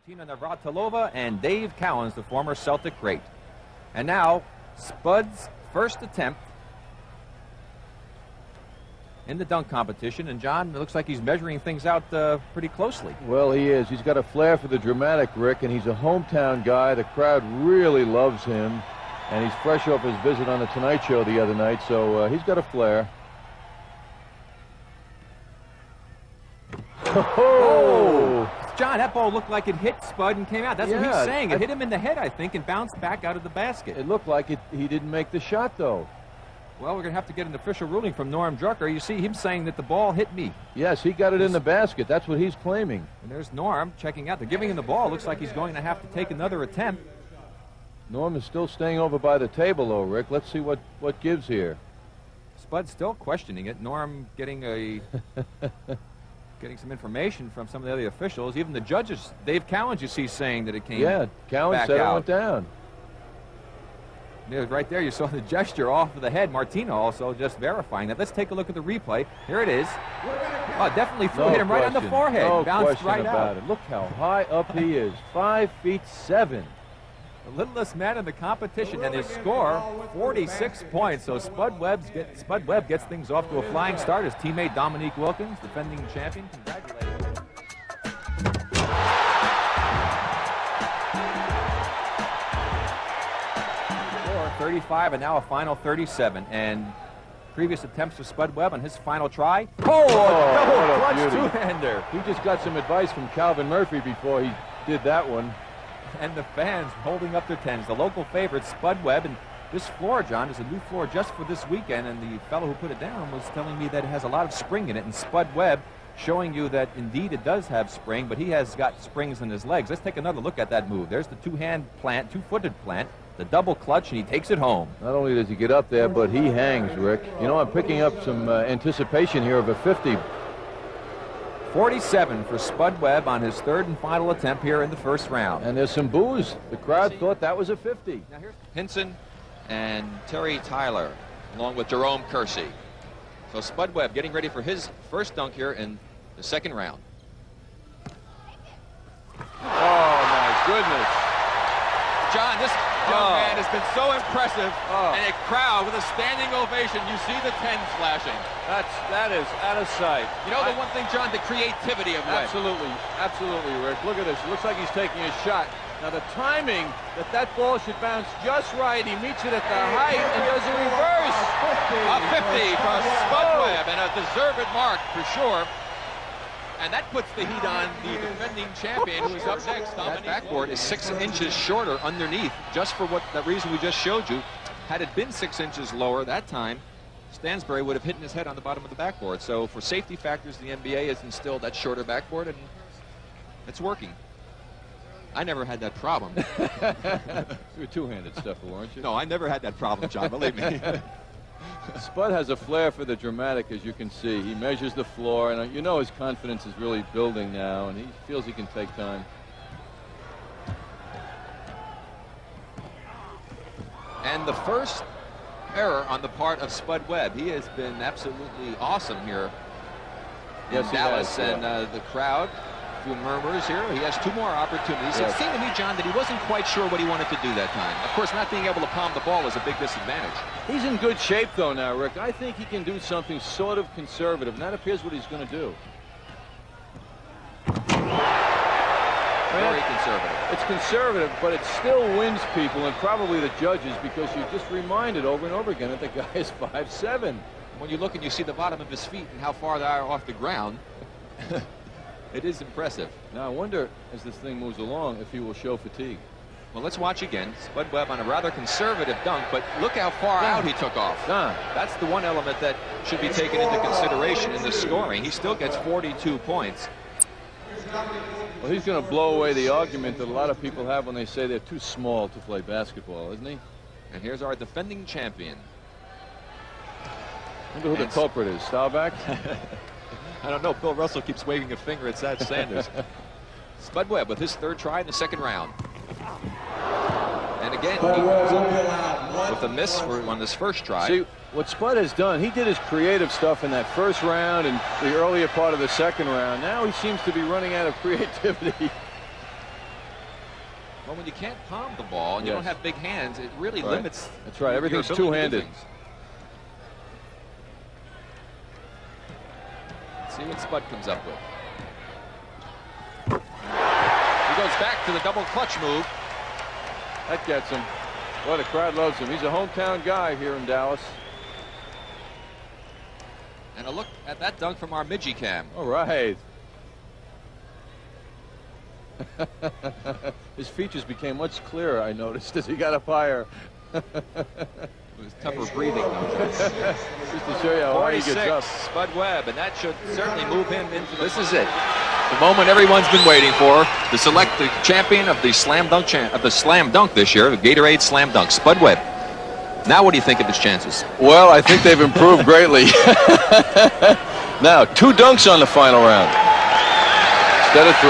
Martina Navratilova and Dave Cowens, the former Celtic great. And now, Spud's first attempt in the dunk competition. And John, it looks like he's measuring things out pretty closely. Well, he is. He's got a flair for the dramatic, Rick, and he's a hometown guy. The crowd really loves him. And he's fresh off his visit on the Tonight Show the other night, so he's got a flair. Oh! John, that ball looked like it hit Spud and came out. That's what he's saying. It hit him in the head, I think, and bounced back out of the basket. It looked like he didn't make the shot, though. Well, we're going to have to get an official ruling from Norm Drucker. You see him saying that the ball hit me. Yes, he got it in the basket. That's what he's claiming. And there's Norm checking out. They're giving him the ball. Looks like he's going to have to take another attempt. Norm is still staying over by the table, though, Rick. Let's see what gives here. Spud's still questioning it. Norm getting getting some information from some of the other officials. Even the judges, Dave Cowens, you see, saying that it came Yeah, Cowens said it went down. Right there, you saw the gesture off of the head. Martina also just verifying that. Let's take a look at the replay. Here it is. Oh, definitely hit him right on the forehead. No Bounced question right about out. it. Look how high up he is. 5'7". The littlest man in the competition, and his score, 46 points. So Spud Webb gets things off to a flying start. His teammate Dominique Wilkins, defending champion, congratulations. 35 and now a final 37. And previous attempts for Spud Webb on his final try. Oh, double clutch two-hander. He just got some advice from Calvin Murphy before he did that one. And the fans holding up their tens. The local favorite, Spud Webb. And this floor, John, is a new floor just for this weekend. And the fellow who put it down was telling me that it has a lot of spring in it. And Spud Webb showing you that indeed it does have spring, but he has got springs in his legs. Let's take another look at that move. There's the two-hand plant, two-footed plant, the double clutch, and he takes it home. Not only does he get up there, but he hangs, Rick. You know, I'm picking up some anticipation here of a 50. 47 for Spud Webb on his third and final attempt here in the first round. And there's some boos. The crowd thought that was a 50. Now here's Hinson and Terry Tyler, along with Jerome Kersey. So Spud Webb getting ready for his first dunk here in the second round. Oh, my goodness. John, this young man has been so impressive, and a crowd with a standing ovation. You see the 10s flashing. That is out of sight. You know the one thing, John, the creativity of Webb. Absolutely, Rick. Look at this. It looks like he's taking a shot. Now the timing that ball should bounce just right. He meets it at the height and does a reverse. A 50 from Spud Webb, and a deserved mark for sure. And that puts the heat on the defending champion, who is up next. That backboard is 6 inches shorter underneath, just for that reason we just showed you. Had it been 6 inches lower that time, Stansbury would have hit his head on the bottom of the backboard. So for safety factors, the NBA has instilled that shorter backboard, and it's working. I never had that problem. You were two-handed stuffer, weren't you? No, I never had that problem, John, believe me. Spud has a flair for the dramatic, as you can see. He measures the floor, and you know his confidence is really building now, and he feels he can take time. And the first error on the part of Spud Webb. He has been absolutely awesome here in Dallas, and the crowd, a few murmurs here. He has 2 more opportunities. It seemed to me, John, that he wasn't quite sure what he wanted to do that time. Of course, not being able to palm the ball is a big disadvantage. He's in good shape, though, now, Rick. I think he can do something sort of conservative, and that appears what he's going to do. Very conservative. It's conservative, but it still wins people, and probably the judges, because you're just reminded over and over again that the guy is 5'7". When you look and you see the bottom of his feet and how far they are off the ground, it is impressive. Now, I wonder, as this thing moves along, if he will show fatigue. Well, let's watch again. Spud Webb on a rather conservative dunk, but look how far out he took off. That's the one element that should be taken into consideration in the scoring. He still gets 42 points. Well, he's going to blow away the argument that a lot of people have when they say they're too small to play basketball, isn't he? And here's our defending champion. I wonder who the culprit is. Staubach? I don't know. Bill Russell keeps waving a finger at Sad Sanders. Spud Webb with his third try in the second round. And again, with a miss on this first try. See, what Spud has done, he did his creative stuff in that first round and the earlier part of the second round. Now he seems to be running out of creativity. 45 for Spud Webb on his final attempt here in the second round. And here's our defending champion. 45 for Spud Webb on his third try in the second round. Now he seems to be running out of creativity. Well, when you can't palm the ball and you don't have big hands, it really limits. That's right. Everything's your ability to do two-handed. things. Let's see what Spud comes up with. He goes back to the double clutch move. That gets him. Boy, the crowd loves him. He's a hometown guy here in Dallas. And a look at that dunk from our Midgie cam. All right. His features became much clearer, I noticed, as he got up higher. It was tougher breathing, though. Just to show you how high he gets up. Spud Webb, and that should certainly move him into. This is it. The moment everyone's been waiting for, to select the champion of the slam dunk this year, the Gatorade Slam Dunk, Spud Webb. Now, what do you think of his chances? Well, I think they've improved greatly. Now, 2 dunks on the final round instead of 3.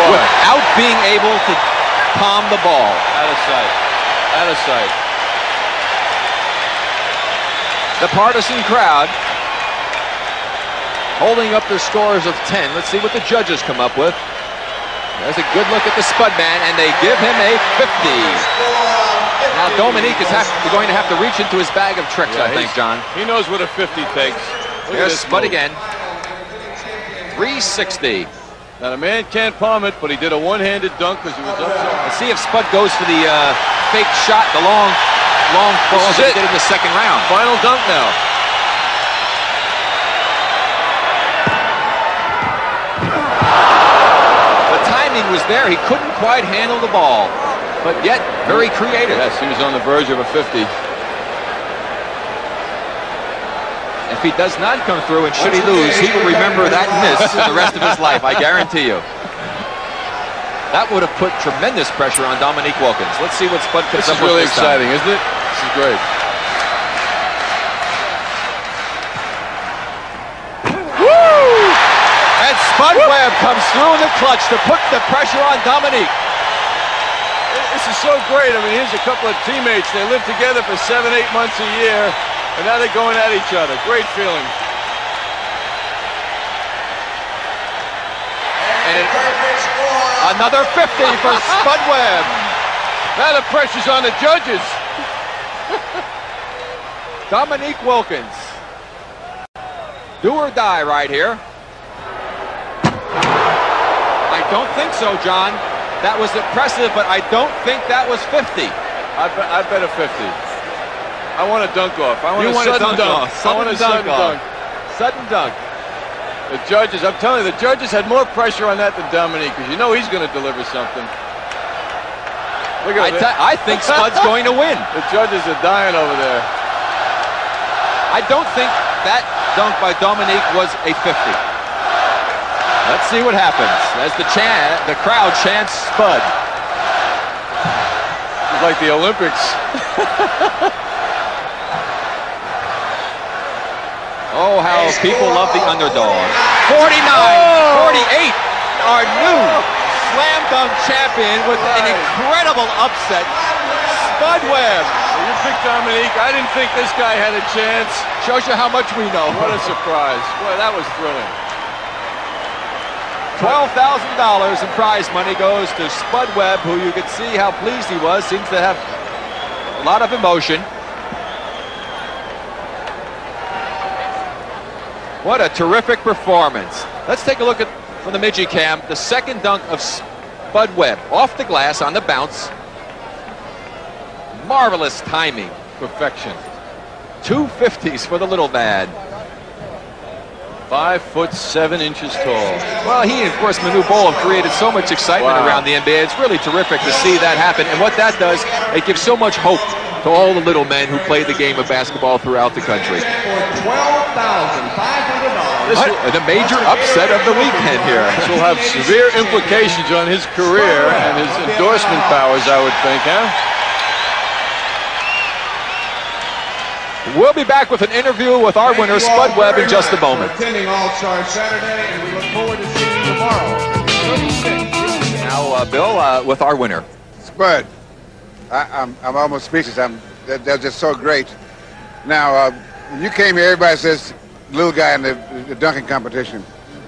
Without being able to palm the ball. Out of sight. Out of sight. The partisan crowd holding up their scores of 10. Let's see what the judges come up with. There's a good look at the Spud man, and they give him a 50. Now Dominique is going to have to reach into his bag of tricks, I think, John. He knows what a 50 takes. There's Spud again. 360. Now the man can't palm it, but he did a one-handed dunk because he was upset. Let's see if Spud goes for the fake shot, the long ball that he did in the second round. Final dunk now. The timing was there. He couldn't quite handle the ball, but yet very creative. Yes, he was on the verge of a 50. If he does not come through, and should he lose, he will remember that miss for the rest of his life, I guarantee you. That would have put tremendous pressure on Dominique Wilkins. Let's see what Spud comes up with. This is really exciting, isn't it? This is great. Woo! And Spud Webb comes through in the clutch to put the pressure on Dominique. This is so great. I mean, here's a couple of teammates. They live together for 7-8 months a year. And now they're going at each other. Great feeling. And another 50 for Spud Webb. Now the pressure's on the judges. Dominique Wilkins. Do or die right here. I don't think so, John. That was impressive, but I don't think that was 50. I bet a 50. I want a dunk off. I want a sudden dunk. I want a sudden dunk. Sudden dunk. The judges, I'm telling you, the judges had more pressure on that than Dominique, because you know he's going to deliver something. Look at that. I think Spud's going to win. The judges are dying over there. I don't think that dunk by Dominique was a 50. Let's see what happens as the crowd chants Spud. It's like the Olympics. Oh, how people love the underdog. 49-48, our new slam dunk champion with an incredible upset, Spud Webb. You picked Dominique. I didn't think this guy had a chance. Shows you how much we know. What a surprise. Boy, that was thrilling. $12,000 in prize money goes to Spud Webb, who you could see how pleased he was. Seems to have a lot of emotion. What a terrific performance. Let's take a look at, from the Midgie cam, the second dunk of Spud Webb. Off the glass on the bounce. Marvelous timing. Perfection. 2 50s for the little man. 5'7" tall. Well, he and, of course, Manu Bol have created so much excitement around the NBA. It's really terrific to see that happen. And what that does, it gives so much hope to all the little men who play the game of basketball throughout the country. $12,500. The major upset of the weekend here. This will have severe implications on his career and his endorsement powers, I would think, huh? We'll be back with an interview with our winner, Spud Webb, in just a moment. Attending All-Star Saturday, and we look forward to seeing you tomorrow. Now, Bill, with our winner. Spud, I'm almost speechless. They're just so great. Now, when you came here, everybody says little guy in the dunking competition.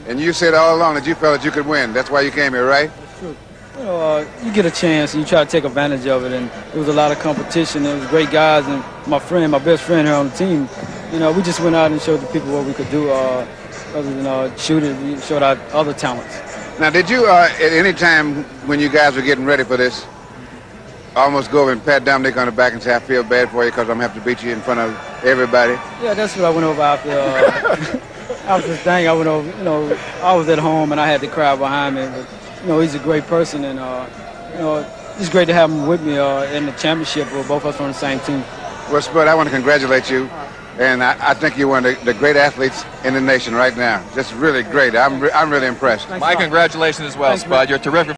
And you said all along that you felt that you could win. That's why you came here, right? That's true. You know, you get a chance and you try to take advantage of it. And there was a lot of competition. There was great guys, and my best friend here on the team. You know, we just went out and showed the people what we could do. Other than shooting, we showed our other talents. Now, did you at any time when you guys were getting ready for this, almost go over and pat Dominique on the back and say, I feel bad for you because I'm going to have to beat you in front of everybody? Yeah, that's what I went over after. After this thing, I went over, you know, I was at home and I had the crowd behind me. But, you know, he's a great person, and, you know, it's great to have him with me in the championship. We're both of us on the same team. Well, Spud, I want to congratulate you. And I think you're one of the great athletes in the nation right now. Just really great. I'm really impressed. My congratulations as well, Spud. You're terrific.